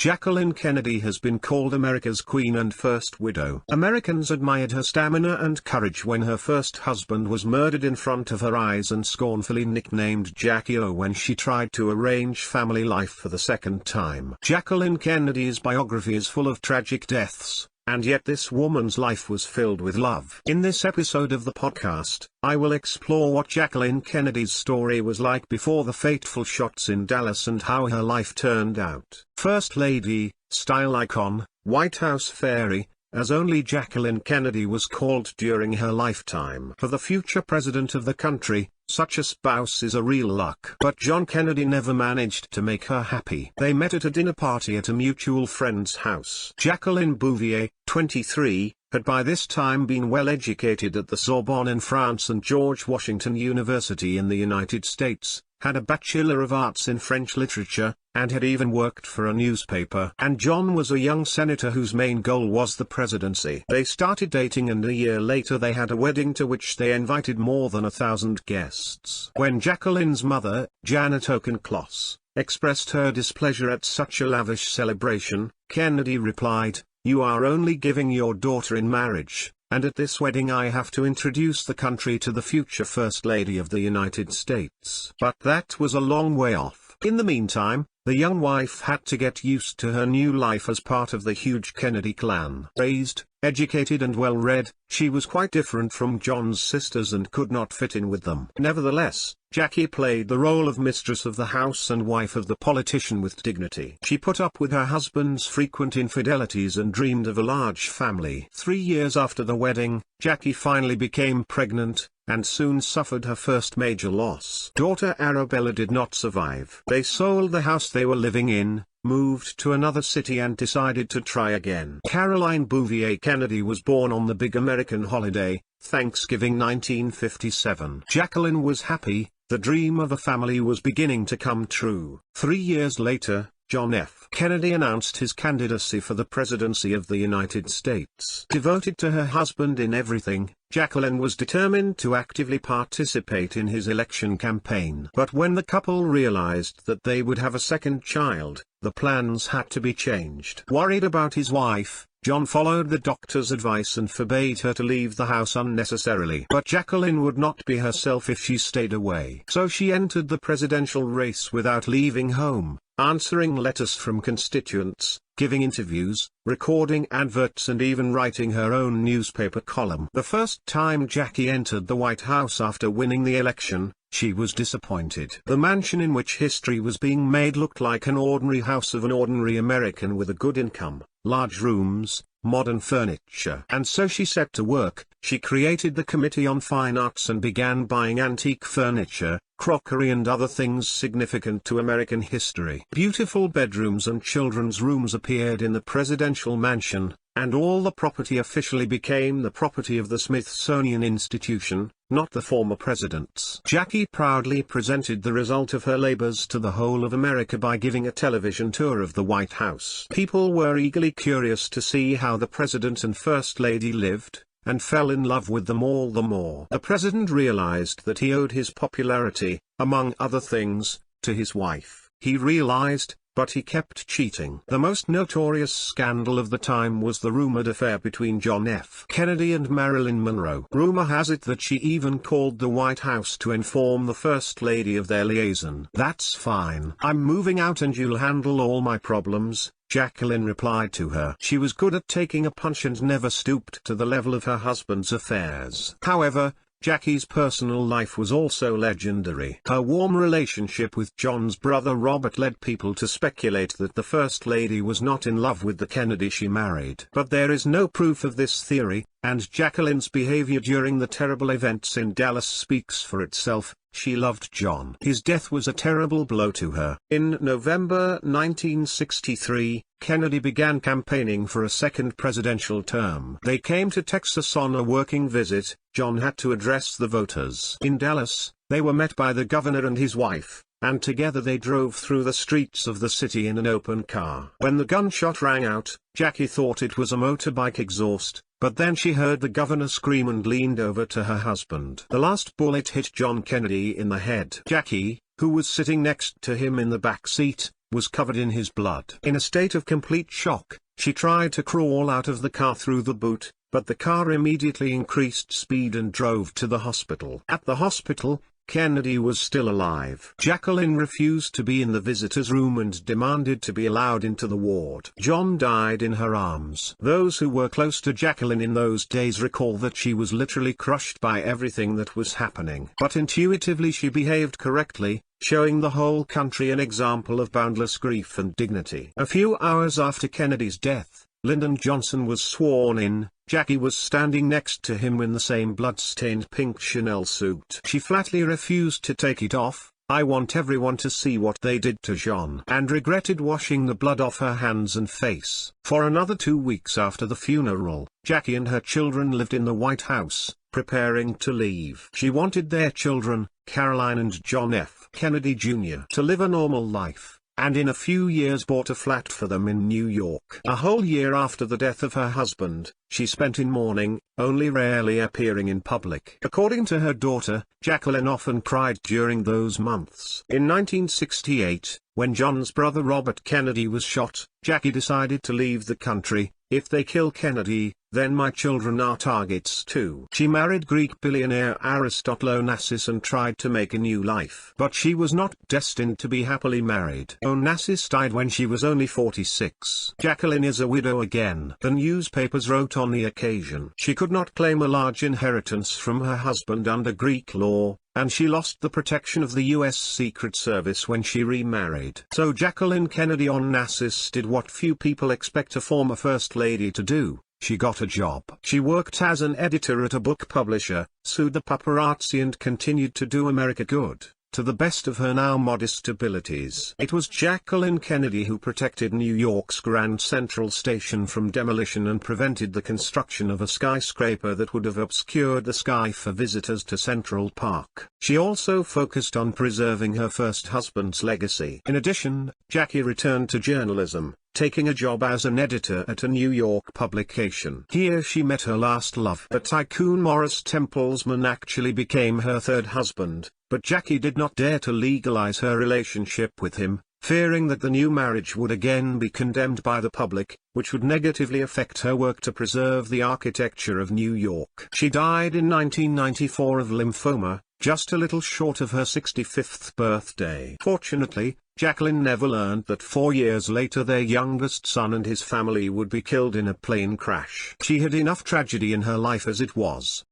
Jacqueline Kennedy has been called America's Queen and First Widow. Americans admired her stamina and courage when her first husband was murdered in front of her eyes and scornfully nicknamed Jackie O when she tried to arrange family life for the second time. Jacqueline Kennedy's biography is full of tragic deaths, and yet this woman's life was filled with love. In this episode of the podcast, I will explore what Jacqueline Kennedy's story was like before the fateful shots in Dallas and how her life turned out. First Lady, style icon, White House fairy, as only Jacqueline Kennedy was called during her lifetime. For the future president of the country, such a spouse is a real luck. But John Kennedy never managed to make her happy. They met at a dinner party at a mutual friend's house. Jacqueline Bouvier, 23, had by this time been well educated at the Sorbonne in France and George Washington University in the United States, had a Bachelor of Arts in French literature, and had even worked for a newspaper. And John was a young senator whose main goal was the presidency. They started dating and a year later they had a wedding to which they invited more than 1,000 guests. When Jacqueline's mother, Janet Auchincloss, expressed her displeasure at such a lavish celebration, Kennedy replied, "You are only giving your daughter in marriage, and at this wedding I have to introduce the country to the future First Lady of the United States." But that was a long way off. In the meantime, the young wife had to get used to her new life as part of the huge Kennedy clan. Raised, educated and well-read, she was quite different from John's sisters and could not fit in with them. Nevertheless, Jackie played the role of mistress of the house and wife of the politician with dignity. She put up with her husband's frequent infidelities and dreamed of a large family. 3 years after the wedding, Jackie finally became pregnant, and soon suffered her first major loss. Daughter Arabella did not survive. They sold the house they were living in, moved to another city and decided to try again. Caroline Bouvier Kennedy was born on the big American holiday, Thanksgiving 1957. Jacqueline was happy, the dream of a family was beginning to come true. 3 years later, John F. Kennedy announced his candidacy for the presidency of the United States. Devoted to her husband in everything, Jacqueline was determined to actively participate in his election campaign. But when the couple realized that they would have a second child, the plans had to be changed. Worried about his wife, John followed the doctor's advice and forbade her to leave the house unnecessarily. But Jacqueline would not be herself if she stayed away. So she entered the presidential race without leaving home, answering letters from constituents, giving interviews, recording adverts and even writing her own newspaper column. The first time Jackie entered the White House after winning the election, she was disappointed. The mansion in which history was being made looked like an ordinary house of an ordinary American with a good income, large rooms, modern furniture. And so she set to work. She created the Committee on Fine Arts and began buying antique furniture, crockery and other things significant to American history. Beautiful bedrooms and children's rooms appeared in the presidential mansion, and all the property officially became the property of the Smithsonian Institution, not the former president's. Jackie proudly presented the result of her labors to the whole of America by giving a television tour of the White House. People were eagerly curious to see how the president and first lady lived, and fell in love with them all the more. The president realized that he owed his popularity, among other things, to his wife. He realized, but he kept cheating. The most notorious scandal of the time was the rumored affair between John F. Kennedy and Marilyn Monroe. Rumor has it that she even called the White House to inform the First Lady of their liaison. "That's fine. I'm moving out and you'll handle all my problems," Jacqueline replied to her. She was good at taking a punch and never stooped to the level of her husband's affairs. However, Jackie's personal life was also legendary. Her warm relationship with John's brother Robert led people to speculate that the First Lady was not in love with the Kennedy she married. But there is no proof of this theory, and Jacqueline's behavior during the terrible events in Dallas speaks for itself. She loved John. His death was a terrible blow to her. In November 1963, Kennedy began campaigning for a second presidential term. They came to Texas on a working visit. John had to address the voters. In Dallas, they were met by the governor and his wife, and together they drove through the streets of the city in an open car. When the gunshot rang out, Jackie thought it was a motorbike exhaust, but then she heard the governor scream and leaned over to her husband. The last bullet hit John Kennedy in the head. Jackie, who was sitting next to him in the back seat, was covered in his blood. In a state of complete shock, she tried to crawl out of the car through the boot, but the car immediately increased speed and drove to the hospital. At the hospital, Kennedy was still alive. Jacqueline refused to be in the visitor's room and demanded to be allowed into the ward. John died in her arms. Those who were close to Jacqueline in those days recall that she was literally crushed by everything that was happening. But intuitively she behaved correctly, showing the whole country an example of boundless grief and dignity. A few hours after Kennedy's death, Lyndon Johnson was sworn in. Jackie was standing next to him in the same blood-stained pink Chanel suit. She flatly refused to take it off. "I want everyone to see what they did to John," and regretted washing the blood off her hands and face. For another 2 weeks after the funeral, Jackie and her children lived in the White House, preparing to leave. She wanted their children, Caroline and John F. Kennedy Jr., to live a normal life, and in a few years bought a flat for them in New York. A whole year after the death of her husband, she spent in mourning, only rarely appearing in public. According to her daughter, Jacqueline often cried during those months. In 1968, when John's brother Robert Kennedy was shot, Jackie decided to leave the country. "If they kill Kennedy, then my children are targets too." She married Greek billionaire Aristotle Onassis and tried to make a new life. But she was not destined to be happily married. Onassis died when she was only 46. Jacqueline is a widow again. The newspapers wrote on the occasion. She could not claim a large inheritance from her husband under Greek law, and she lost the protection of the U.S. Secret Service when she remarried. So Jacqueline Kennedy Onassis did what few people expect a former First Lady to do. She got a job. She worked as an editor at a book publisher, sued the paparazzi and continued to do America good, to the best of her now modest abilities. It was Jacqueline Kennedy who protected New York's Grand Central Station from demolition and prevented the construction of a skyscraper that would have obscured the sky for visitors to Central Park. She also focused on preserving her first husband's legacy. In addition, Jackie returned to journalism, taking a job as an editor at a New York publication. Here she met her last love. The tycoon Morris Templesman actually became her third husband, but Jackie did not dare to legalize her relationship with him, fearing that the new marriage would again be condemned by the public, which would negatively affect her work to preserve the architecture of New York. She died in 1994 of lymphoma, just a little short of her 65th birthday. Fortunately, Jacqueline never learned that 4 years later their youngest son and his family would be killed in a plane crash. She had enough tragedy in her life as it was.